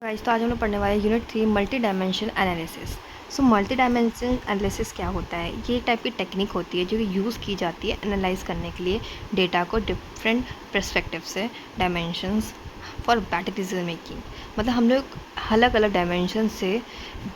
Guys, तो आज हम लोग पढ़ने वाले unit 3 multi dimension analysis. So multi dimension analysis क्या होता है? ये एक टाइप की टेक्निक होती है जो कि यूज़ की जाती है एनालाइज करने के लिए डेटा को डिफरेंट पर्सपेक्टिव से, dimensions for better decision making. मतलब हम लोग अलग अलग डायमेंशन से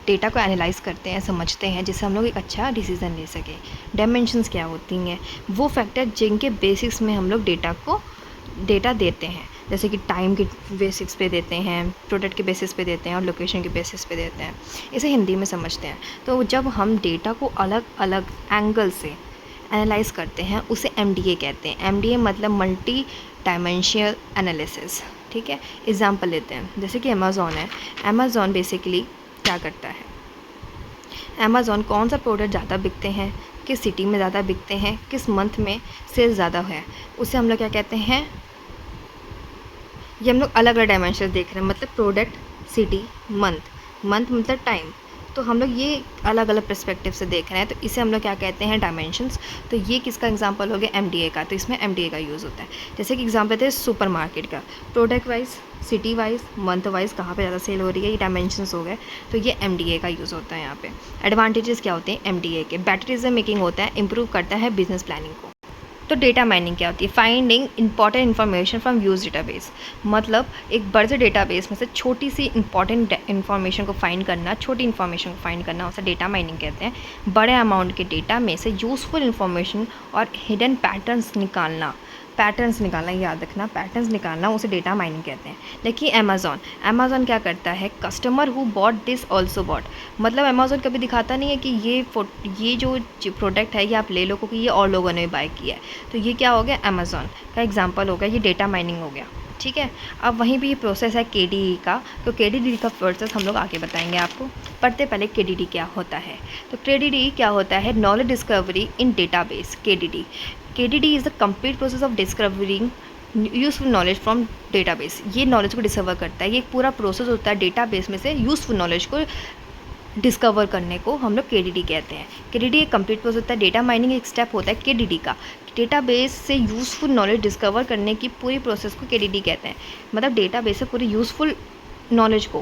डेटा को एनालाइज करते हैं, समझते हैं, जिससे हम लोग एक अच्छा डिसीजन ले सकें। डायमेंशंस क्या होती हैं? वो फैक्टर जिनके बेसिस में हम लोग डेटा देते हैं, जैसे कि टाइम के बेसिस पे देते हैं, प्रोडक्ट के बेसिस पे देते हैं और लोकेशन के बेसिस पे देते हैं। इसे हिंदी में समझते हैं। तो जब हम डेटा को अलग अलग एंगल से एनालाइज करते हैं, उसे एमडीए कहते हैं। एमडीए मतलब मल्टी डायमेंशनल एनालिसिस। ठीक है, एग्जांपल लेते हैं, जैसे कि अमेज़ॉन है। अमेज़ॉन बेसिकली क्या करता है? अमेज़ॉन कौन सा प्रोडक्ट ज़्यादा बिकते हैं, किस सिटी में ज़्यादा बिकते हैं, किस मंथ में सेल्स ज़्यादा है, उसे हम लोग क्या कहते हैं? ये हम लोग अलग अलग डायमेंशन देख रहे हैं, मतलब प्रोडक्ट, सिटी, मंथ। मंथ मतलब टाइम। तो हम लोग ये अलग अलग पर्सपेक्टिव से देख रहे हैं, तो इसे हम लोग क्या कहते हैं? डायमेंशंस। तो ये किसका एग्जांपल हो गया? एमडीए का। तो इसमें एमडीए का यूज़ होता है। जैसे कि एग्जांपल थे सुपर मार्केट का, product wise, city wise, month wise कहाँ पे ज़्यादा सेल हो रही है, ये डायमेंशंस हो गए। तो ये एमडीए का यूज़ होता है यहाँ पे। एडवांटेजेस क्या होते हैं एमडीए के? बेटर डिसीजन मेकिंग होता है, इंप्रूव करता है बिजनेस प्लानिंग को। तो डेटा माइनिंग क्या होती है? Finding important information from use database. मतलब एक बड़े से डेटाबेस में से छोटी सी इंपॉर्टेंट इन्फॉर्मेशन को फाइंड करना, छोटी इन्फॉर्मेशन को फाइंड करना, उसे डेटा माइनिंग कहते हैं। बड़े अमाउंट के डेटा में से यूज़फुल इन्फॉर्मेशन और हिडन पैटर्न्स निकालना, याद रखना, पैटर्न्स निकालना, उसे डेटा माइनिंग कहते हैं। देखिए अमेज़ॉन क्या करता है? Customer who bought this also bought. मतलब अमेज़ॉन कभी दिखाता नहीं है कि ये जो प्रोडक्ट है ये आप ले लो क्योंकि ये और लोगों ने भी बाय किया है। तो ये क्या हो गया? अमेज़ॉन का एग्जांपल हो गया, ये डेटा माइनिंग हो गया। ठीक है, अब वहीं भी प्रोसेस है केडीडी का। तो केडीडी का प्रोसेस हम लोग आगे बताएंगे आपको। पढ़ते पहले केडीडी क्या होता है। तो केडीडी क्या होता है? Knowledge discovery in database. KDD is the complete process of discovering useful knowledge from database. ये नॉलेज को डिस्कवर करता है। ये एक पूरा प्रोसेस होता है डेटाबेस में से यूज़फुल नॉलेज को डिस्कवर करने को हम लोग केडीडी कहते हैं। केडीडी एक कंप्लीट प्रोसेस होता है। डेटा माइनिंग एक स्टेप होता है केडीडी का। डेटाबेस से यूज़फुल नॉलेज डिस्कवर करने की पूरी प्रोसेस को केडीडी कहते हैं। मतलब डेटाबेस से पूरी यूज़फुल नॉलेज को,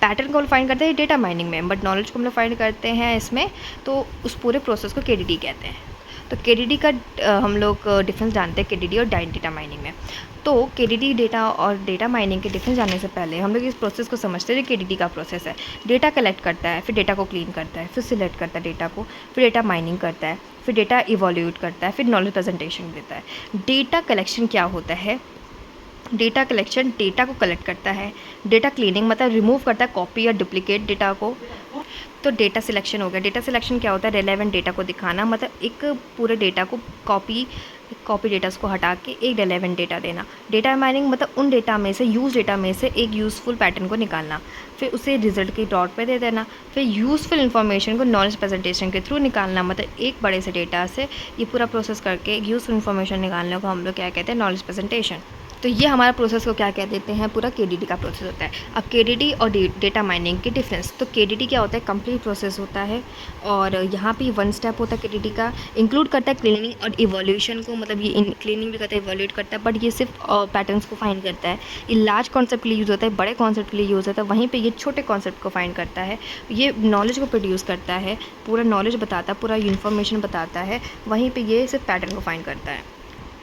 पैटर्न को फाइंड करते हैं डेटा माइनिंग में, बट नॉलेज को हम लोग फाइंड करते हैं इसमें, तो उस पूरे प्रोसेस को केडीडी कहते हैं। तो केडीडी का हम लोग डिफरेंस जानते हैं केडीडी और डेटा माइनिंग में। तो केडीडी डेटा और डेटा माइनिंग के डिफरेंस जानने से पहले हम लोग इस प्रोसेस को समझते हैं जो केडीडी का प्रोसेस है। डेटा कलेक्ट करता है, फिर डेटा को क्लीन करता है, फिर सिलेक्ट करता है डेटा को, फिर डेटा माइनिंग करता है, फिर डेटा इवोल्यूट करता है, फिर नॉलेज प्रेजेंटेशन देता है। डेटा कलेक्शन क्या होता है? डेटा कलेक्शन डेटा को कलेक्ट करता है। डेटा क्लीनिंग मतलब रिमूव करता है कॉपी या डुप्लीकेट डेटा को। तो डेटा सिलेक्शन हो गया। डेटा सिलेक्शन क्या होता है? रेलेवेंट डेटा को दिखाना, मतलब एक पूरे डेटा को कॉपी डेटा को हटा के एक रेलेवेंट डेटा देना। डेटा माइनिंग मतलब उन डेटा में से, डेटा में से एक यूज़फुल पैटर्न को निकालना, फिर उसे रिजल्ट के डॉट पे दे देना, फिर यूज़फुल इन्फॉर्मेशन को नॉलेज प्रेजेंटेशन के थ्रू निकालना। मतलब एक बड़े से डेटा से ये पूरा प्रोसेस करके एक यूज़फुल इन्फॉर्मेशन निकालने को हम लोग क्या कहते हैं? Knowledge presentation. तो ये हमारा प्रोसेस को क्या कह देते हैं? पूरा केडीडी का प्रोसेस होता है। अब केडीडी और डेटा माइनिंग के डिफरेंस। तो केडीडी क्या होता है? कंप्लीट प्रोसेस होता है, और यहाँ पे वन स्टेप होता है केडीडी का। इंक्लूड करता है क्लीनिंग और इवोल्यूशन को, मतलब ये क्लीनिंग भी करता है, इवोल्यूट करता है, बट ये सिर्फ पैटर्न्स को फाइंड करता है। ये लार्ज कॉन्सेप्ट के लिए यूज़ होता है, बड़े कॉन्सेप्ट के लिए यूज़ होता है। वहीं पर ये छोटे कॉन्सेप्ट को फाइंड करता है। ये नॉलेज को प्रोड्यूस करता है, पूरा नॉलेज बताता है, पूरा इन्फॉर्मेशन बताता है। वहीं पर ये सिर्फ पैटर्न को फाइंड करता है।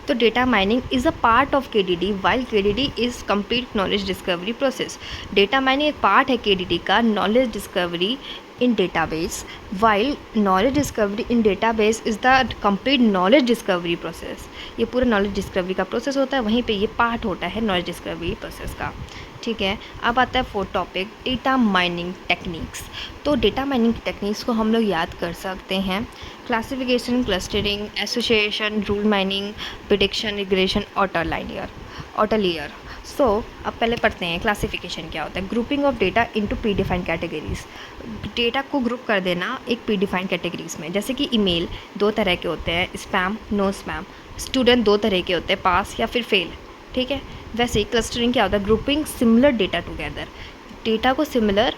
तो data mining is a part of KDD while KDD is complete knowledge discovery process. Data mining एक पार्ट है केडीडी का, knowledge discovery in database, while knowledge discovery in database is the complete knowledge discovery process. ये पूरा knowledge discovery का process होता है, वहीं पे ये पार्ट होता है नॉलेज डिस्कवरी प्रोसेस का। ठीक है, अब आता है fourth topic, data mining techniques. तो डेटा माइनिंग टेक्निक्स को हम लोग याद कर सकते हैं: classification, clustering, association, rule mining, prediction, regression, outlier. So अब पहले पढ़ते हैं क्लासिफिकेशन क्या होता है। Grouping of data into predefined categories. Data को ग्रुप कर देना एक प्री डिफाइंड कैटेगरीज में। जैसे कि ईमेल दो तरह के होते हैं, स्पैम, नो स्पैम। स्टूडेंट दो तरह के होते हैं, पास या फिर फेल। ठीक है, वैसे ही क्लस्टरिंग क्या होता है? Grouping similar data together. Data को सिमिलर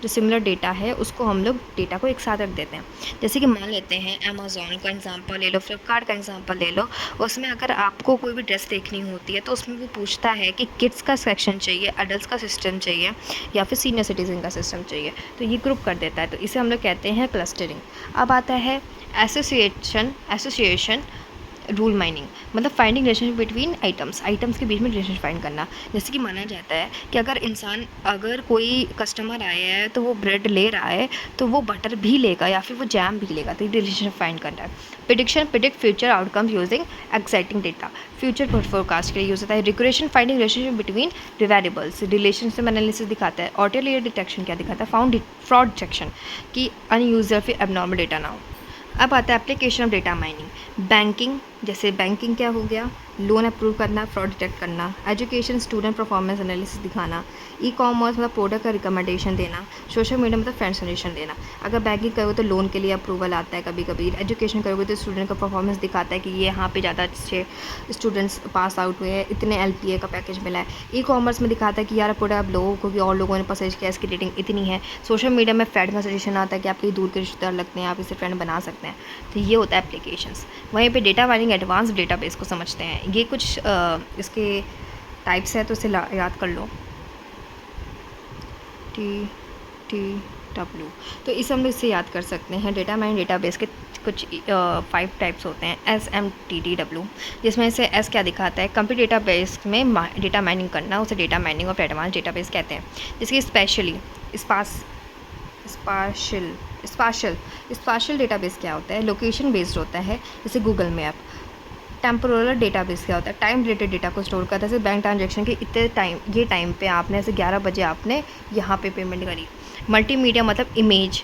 जो सिमिलर डेटा है उसको हम लोग डेटा को एक साथ रख देते हैं। जैसे कि मान लेते हैं अमेज़ॉन का एग्जांपल ले लो, फ्लिपकार्ट का एग्जांपल ले लो। उसमें अगर आपको कोई भी ड्रेस देखनी होती है तो उसमें वो पूछता है कि किड्स का सेक्शन चाहिए, एडल्ट्स का सिस्टम चाहिए या फिर सीनियर सिटीज़न का सिस्टम चाहिए, तो ये ग्रुप कर देता है। तो इसे हम लोग कहते हैं क्लस्टरिंग। अब आता है एसोसिएशन रूल माइनिंग, मतलब फाइंडिंग रिलेशनशिप बिटवीन आइटम्स के बीच में रिलेशनशिप फाइंड करना। जैसे कि माना जाता है कि अगर कोई कस्टमर आया है तो वो ब्रेड ले रहा है तो वो बटर भी लेगा या फिर वो जैम भी लेगा, तो ये रिलेशनशिप फाइंड करना है। Predict future outcomes using exciting data, future forecast के लिए यूज होता है। Regression finding relationship between variables, relationship analysis दिखाता है। ऑटो लेयर डिटेक्शन क्या दिखाता है, फ्रॉड डिटेक्शन कि अनयूजर फिर एबनॉर्मल डेटा ना हो। अब आता है application of data mining. Banking, जैसे बैंकिंग क्या हो गया, लोन अप्रूव करना, फ्रॉड डिटेक्ट करना। एजुकेशन, स्टूडेंट परफॉर्मेंस एनालिसिस दिखाना। ई कॉमर्स मतलब प्रोडक्ट का रिकमेंडेशन देना। सोशल मीडिया मतलब फ्रेंड सजेशन देना। अगर बैंकिंग करोगे तो लोन के लिए अप्रूवल आता है कभी कभी। एजुकेशन करोगे तो स्टूडेंट का परफॉर्मेंस दिखाता है कि ये यहाँ पे ज़्यादा अच्छे स्टूडेंट्स पास आउट हुए हैं, इतने LPA का पैकेज मिला है। ई कॉमर्स में दिखाता है कि यार प्रोडक्ट आप लोगों को कि और लोगों ने परचेज किया, इसकी रेटिंग इतनी है। सोशल मीडिया में फ्रेंड का सजेशन आता है कि आप कहीं दूर के रिश्तेदार लगते हैं, आप इसे फ्रेंड बना सकते हैं। तो ये होता है एप्लीकेशंस। वहीं पे डेटा माइनिंग एडवांस डेटाबेस को समझते हैं। ये कुछ इसके टाइप्स है तो इसे याद कर लो। TTW, तो इसे हम लोग इससे याद कर सकते हैं। डेटा माइनिंग डेटाबेस के कुछ 5 टाइप्स होते हैं। SMTTW, जिसमें से S क्या दिखाता है, कंप्यूटर डेटाबेस में डेटा माइनिंग करना, उसे data mining of advance database कहते हैं। जिसकी स्पाशियल डेटाबेस क्या होता है, लोकेशन बेस्ड होता है, जैसे गूगल मैप। टेम्पोरल डेटाबेस क्या होता है, टाइम रिलेटेड डेटा को स्टोर करता है, जैसे बैंक ट्रांजैक्शन के इतने टाइम पे आपने ऐसे 11 बजे आपने यहाँ पे पेमेंट करी। मल्टीमीडिया मतलब इमेज,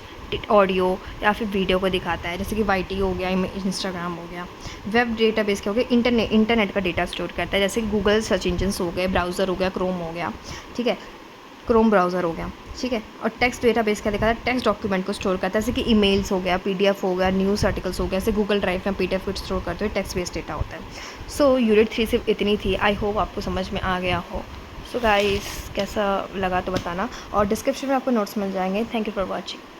ऑडियो या फिर वीडियो को दिखाता है, जैसे कि YT हो गया, इंस्टाग्राम हो गया। वेब डेटाबेस क्या हो गया, इंटरनेट का डेटा स्टोर करता है, जैसे गूगल सर्च इंजन्स हो गए, ब्राउज़र हो गया, क्रोम हो गया, ठीक है, क्रोम ब्राउज़र हो गया, ठीक है। और टेक्स्ट डेटाबेस क्या दिखाता है, टेक्स्ट डॉक्यूमेंट को स्टोर करता है, जैसे कि ईमेल्स हो गया, PDF हो गया, न्यूज़ आर्टिकल्स हो गया, जैसे गूगल ड्राइव में PDF को स्टोर करते हुए टेक्स्ट बेस्ड डेटा होता है। सो यूनिट 3 सिर्फ इतनी थी। आई होप आपको समझ में आ गया हो। सो गाइस कैसा लगा तो बताना, और डिस्क्रिप्शन में आपको नोट्स मिल जाएंगे। Thank you for watching.